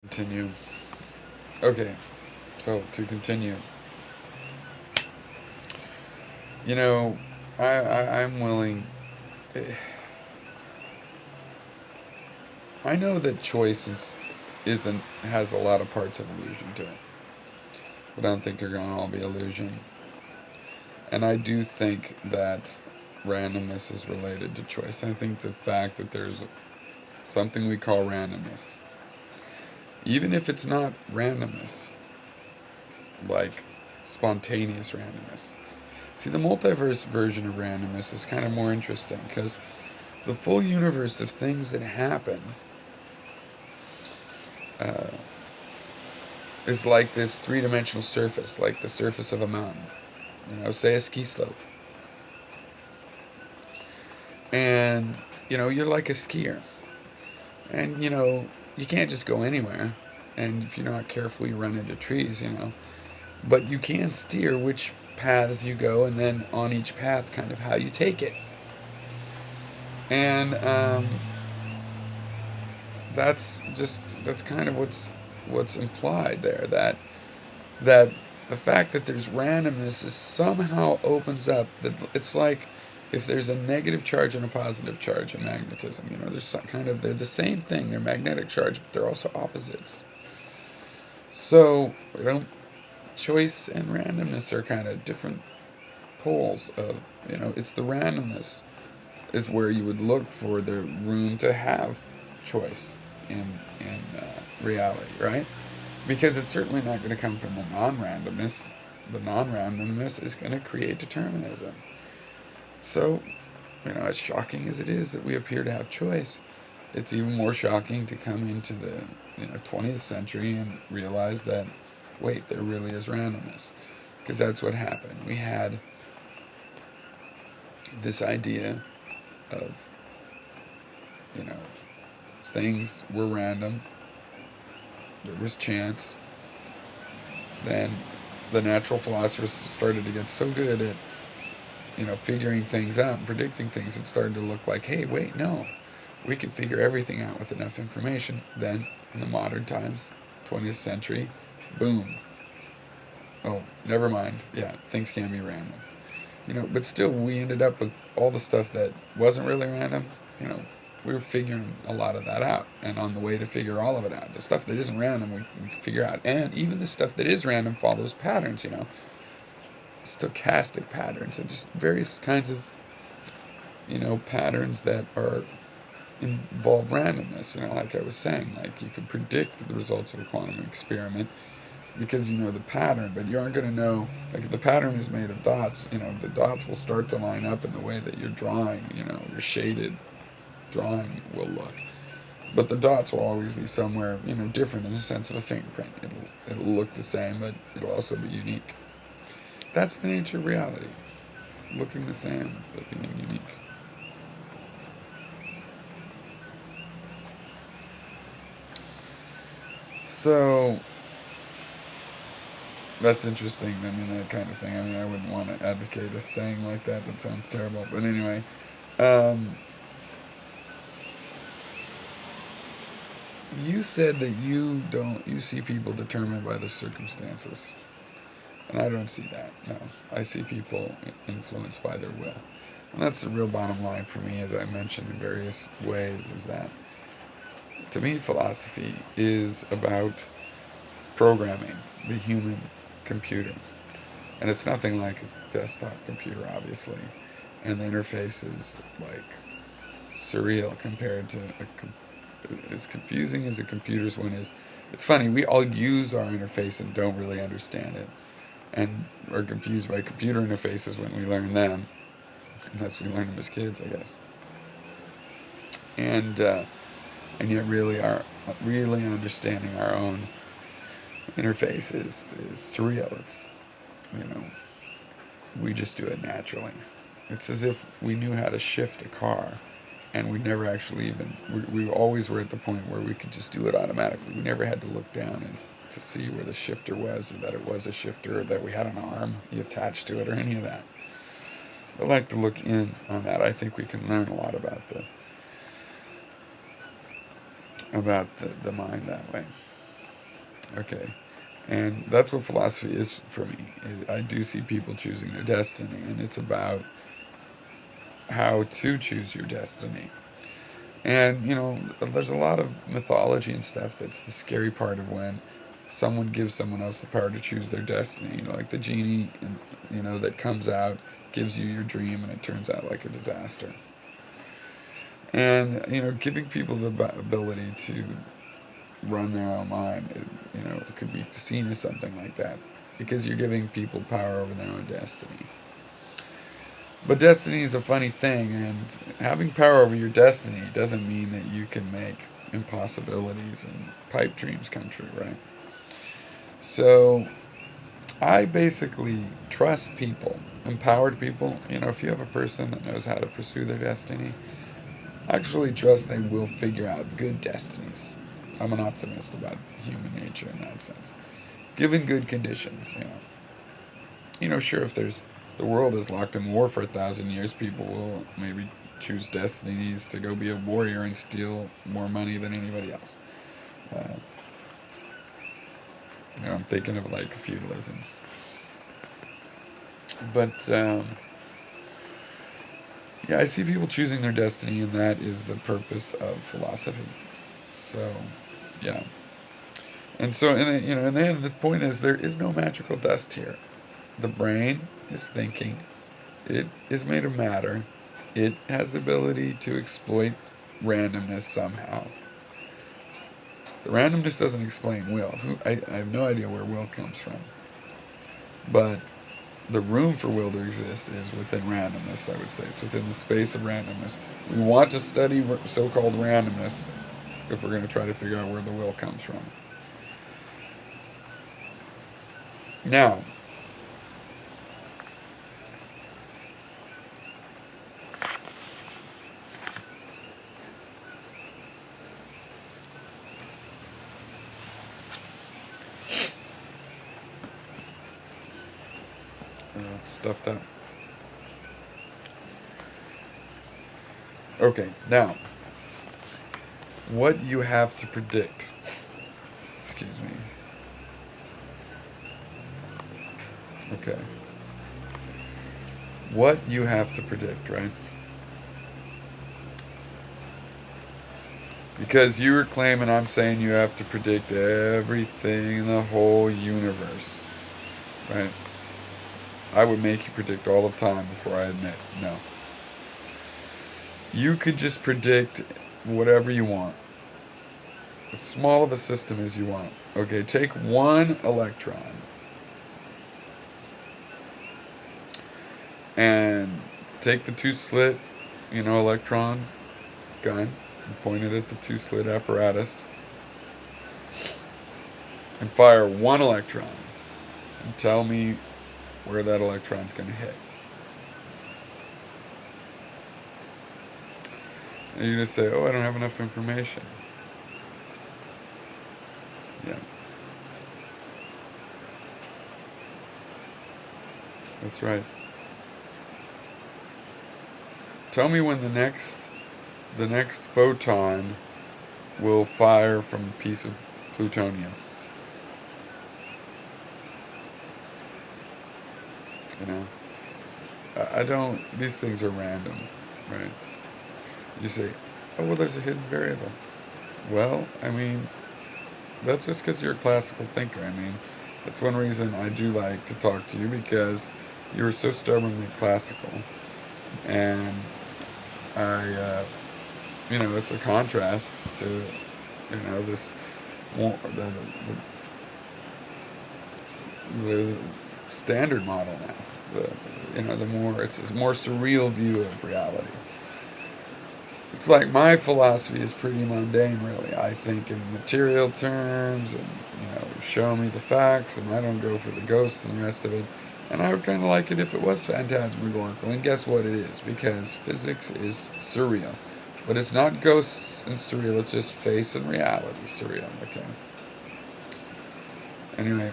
Continue. Okay, so to continue, you know, I'm willing. I know that choice isn't has a lot of parts of illusion to it, but I don't think they're going to all be illusion. And I do think that randomness is related to choice. I think the fact that there's something we call randomness, even if it's not randomness, like spontaneous randomness. See, the multiverse version of randomness is kind of more interesting because the full universe of things that happen uh, is like this three-dimensional surface, like the surface of a mountain. Say a ski slope, and you're like a skier, and you can't just go anywhere, and if you're not careful, you run into trees, but you can steer which paths you go, and then on each path, kind of how you take it, and that's kind of what's implied there, that the fact that there's randomness is somehow opens up that it's like if there's a negative charge and a positive charge in magnetism, there's kind of they're the same thing, they're magnetic charge, but they're also opposites. So choice and randomness are kind of different poles of, it's the randomness is where you would look for the room to have choice in reality, right? Because it's certainly not going to come from the non-randomness. The non-randomness is going to create determinism. So, as shocking as it is that we appear to have choice, it's even more shocking to come into the 20th century and realize that, wait, there really is randomness. Because that's what happened. We had this idea of, you know, things were random, there was chance. Then the natural philosophers started to get so good at, figuring things out and predicting things, it started to look like, hey, wait, no, we can figure everything out with enough information. Then, in the modern times, 20th century, boom. Oh, never mind. Yeah, things can be random. But still, we ended up with all the stuff that wasn't really random. You know, we were figuring a lot of that out, and on the way to figure all of it out, the stuff that isn't random, we can figure out, and even the stuff that is random follows patterns. Stochastic patterns, and just various kinds of patterns that are involve randomness. Like I was saying, like you can predict the results of a quantum experiment because you know the pattern, but you aren't going to know, like if the pattern is made of dots, the dots will start to line up in the way that you're drawing, your shaded drawing will look. But the dots will always be somewhere, different in the sense of a fingerprint. It'll look the same, but it'll also be unique. That's the nature of reality. Looking the same, but being unique. So that's interesting. I mean, that kind of thing. I mean, I wouldn't want to advocate a saying like that. That sounds terrible. But anyway, um, you said that you see people determined by their circumstances, and I don't see that. No, I see people influenced by their will, and that's the real bottom line for me, as I mentioned in various ways. Is that to me, philosophy is about programming the human computer. And it's nothing like a desktop computer, obviously. And the interface is like surreal compared to as confusing as a computer's one is. It's funny, we all use our interface and don't really understand it. And are confused by computer interfaces when we learn them, unless we learn them as kids, I guess. And yet, really understanding our own interface is surreal. It's you know we just do it naturally. It's as if we knew how to shift a car, and we never actually even we always were at the point where we could just do it automatically. We never had to look down and to see where the shifter was, or that it was a shifter, or that we had an arm you attached to it, or any of that. I like to look in on that. I think we can learn a lot about the mind that way. Okay. And that's what philosophy is for me. I do see people choosing their destiny, and it's about how to choose your destiny. And, there's a lot of mythology and stuff that's the scary part of when someone gives someone else the power to choose their destiny. Like the genie, that comes out, gives you your dream, and it turns out like a disaster. And, giving people the ability to run their own mind, it could be seen as something like that. Because you're giving people power over their own destiny. But destiny is a funny thing, and having power over your destiny doesn't mean that you can make impossibilities and pipe dreams come true, right? So I basically trust people, empowered people. If you have a person that knows how to pursue their destiny, I actually trust they will figure out good destinies. I'm an optimist about human nature in that sense. Given good conditions. Sure, if the world is locked in war for 1,000 years, people will maybe choose destinies to go be a warrior and steal more money than anybody else. Uh, I'm thinking of like feudalism. But yeah, I see people choosing their destiny, and that is the purpose of philosophy. So, yeah. And so, and then the point is, there is no magical dust here. The brain is thinking. It is made of matter. It has the ability to exploit randomness somehow. The randomness doesn't explain will. I have no idea where will comes from. But the room for will to exist is within randomness, I would say. It's within the space of randomness. We want to study so-called randomness if we're going to try to figure out where the will comes from. Now, stuffed up. Okay, now, what you have to predict. Excuse me. Okay. What you have to predict, right? Because you were claiming I'm saying you have to predict everything in the whole universe, right? I would make you predict all of time before I admit no. You could just predict whatever you want. As small of a system as you want. Okay, take one electron and take the two-slit, electron gun and point it at the two-slit apparatus and fire one electron and tell me where that electron's going to hit. And you just say, oh, I don't have enough information. Yeah. That's right. Tell me when the next photon will fire from a piece of plutonium. You know, I don't. These things are random, right? You say, oh well, there's a hidden variable. Well, I mean, that's just because you're a classical thinker. I mean, that's one reason I do like to talk to you because you're so stubbornly classical, and it's a contrast to, this more the standard model now. The more it's a more surreal view of reality. It's like my philosophy is pretty mundane, really. I think in material terms, and show me the facts, and I don't go for the ghosts and the rest of it. And I would kind of like it if it was phantasmagorical. And guess what it is? Because physics is surreal. But it's not ghosts and surreal, it's just face and reality surreal, okay? Anyway,